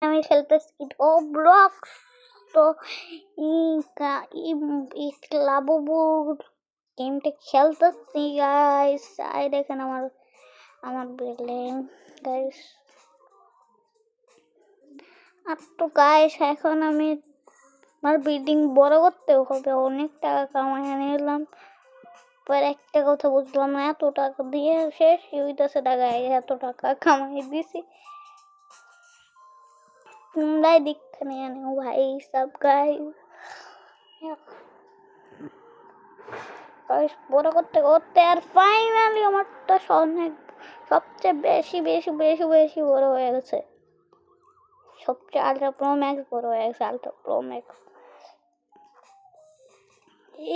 আমি খেলতেছি ও ব্লকস তো ক্লাববুর গেমটা খেলতেছি গাইস। আই দেখেন আমার আমার বিল্ডিং গাইস। আর তো গাইস এখন আমি আমার বিল্ডিং বড় করতেও হবে, অনেক টাকা কামাই নিলাম। পর একটা কথা বুঝলাম না, এত টাকা দিয়ে শেষ হইতেছে টাকায়, এত টাকা কামাই দিছি। তোমরাই দীক্ষা নিয়ে নেও ভাই সব গাইস। বড় করতে করতে আর ফাইনালি আমারটা অনেক সবচেয়ে বেশি বেশি বেশি বেশি বড় হয়ে গেছে। সবচেয়ে আলট্রা প্রো ম্যাক্স বড় হয়ে গেছে, আলট্রা প্রো ম্যাক্স।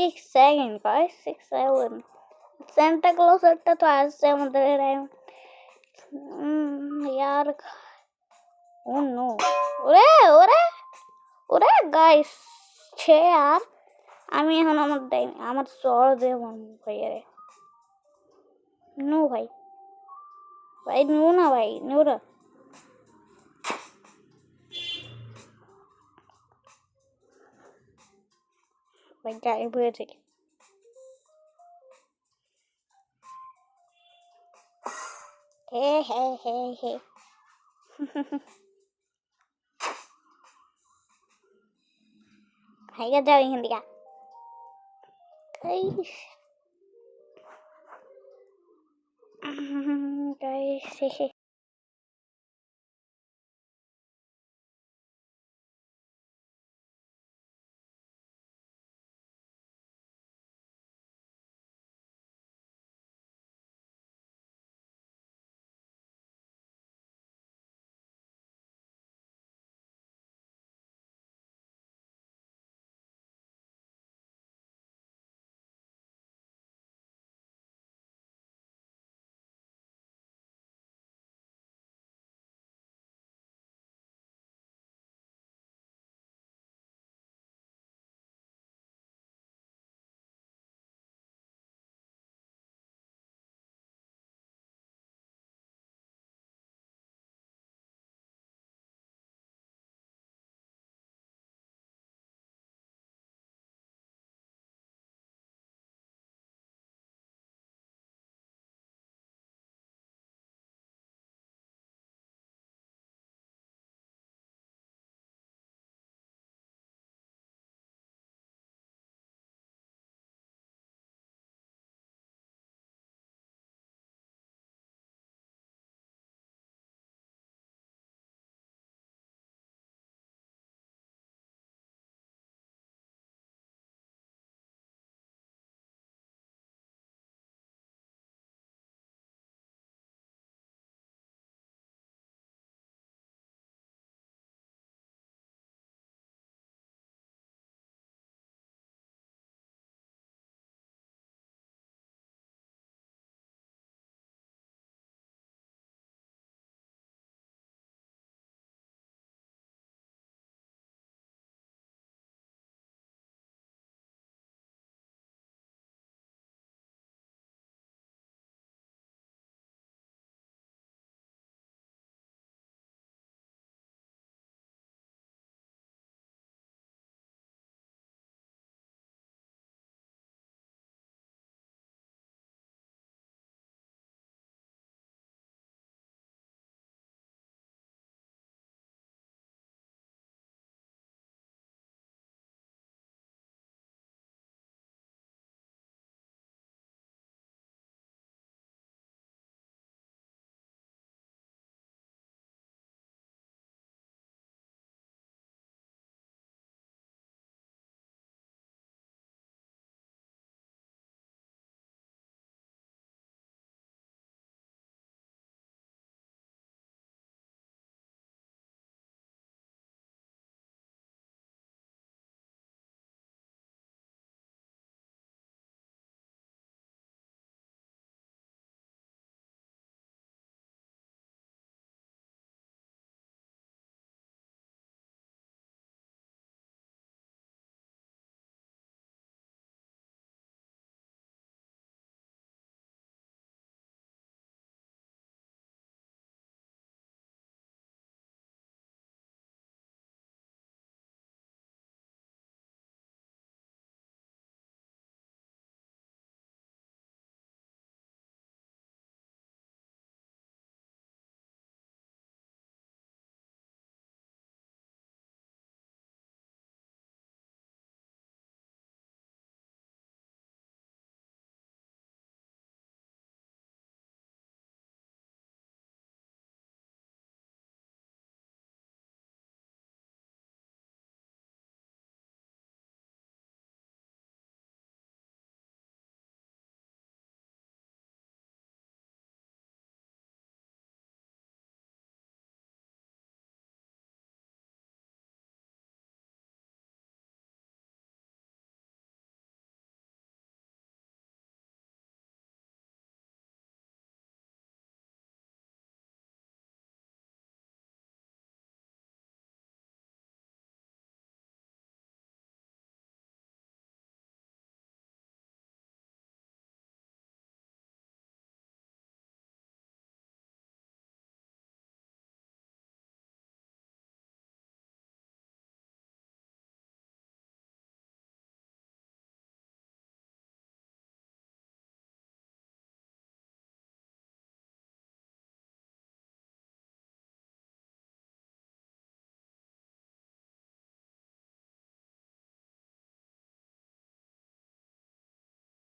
एक सेकंड गाइस 6-7 सेंटा क्लॉजটা তো আসছে আমাদের यार ও নো ওরে ওরে ওরে গাইস ছে আর আমি এখন আমার চর দেব ভাই। আরে নো ভাই ভাই নো না ভাই নো না ভাই গায়েব হয়ে থেকে হে হে হে হে ভাইয়া যাও এখান থেকে গাইস।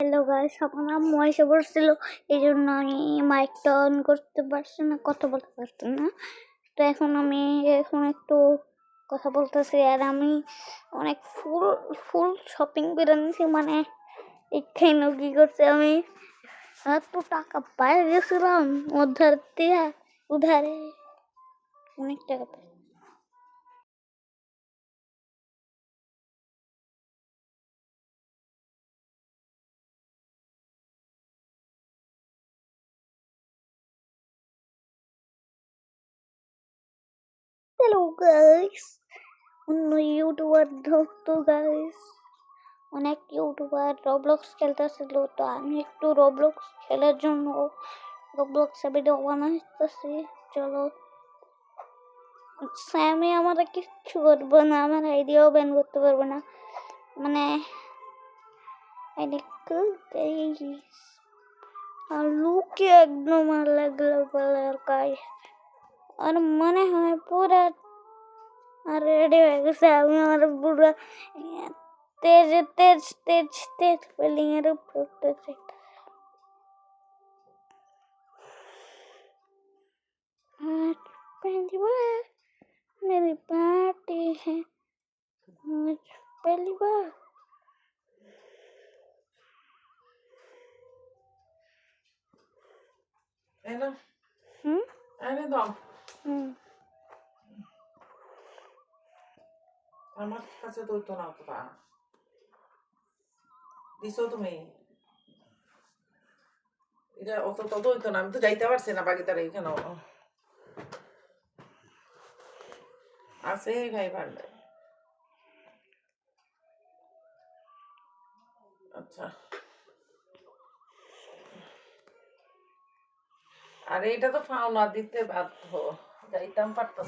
হ্যালো গাইস, আমার আম্মু এসে পড়ছিল, এই জন্য আমি মাইকটা অন করতে পারছি না, কথা বলতে পারছি না। তো এখন একটু কথা বলতেছি। আর আমি অনেক ফুল ফুল শপিং করে নিয়েছি, মানে এখানে কি করছে, আমি এত টাকা পাই গেছিলাম উধার দিয়ে, উধারে অনেক টাকা পাই। হ্যালো গাইস, অন্য ইউটিউবার ধরতো গাইস, অনেক ইউটিউবার রবলক্স খেলতেছিল, তো আমি একটু রবলক্স খেলার জন্য রবলক্সে ভিডিও বানাইতেছি। চলো, স্যামি আমার কিচ্ছু করবো না, আমার আইডিয়াও ব্যান করতে পারবো না, মানে আইডি আর লুকে একদম আলাগ কালার গাইস। আর মনে হয় পুরা রেডি হয়ে গেছে, আমি আমার পুরো তেজ তেজ তেজ তেজ ফিলিং এর উপর উঠতেছি। आज पहली बार मेरी पार्टी है, आज पहली बार। Eller? হুম Är det dem? হুম আমার কাছে তো হইতো না অতটা। দিছো তুমি? এটা অত তত হইতো না, আমি তো যাইতে পারছি না বাগিতারে এখানে। আছে খাই পারলে। আচ্ছা, আরে এটা তো পাওনা দিতে বাধ্য, যাইতাম পারতাম।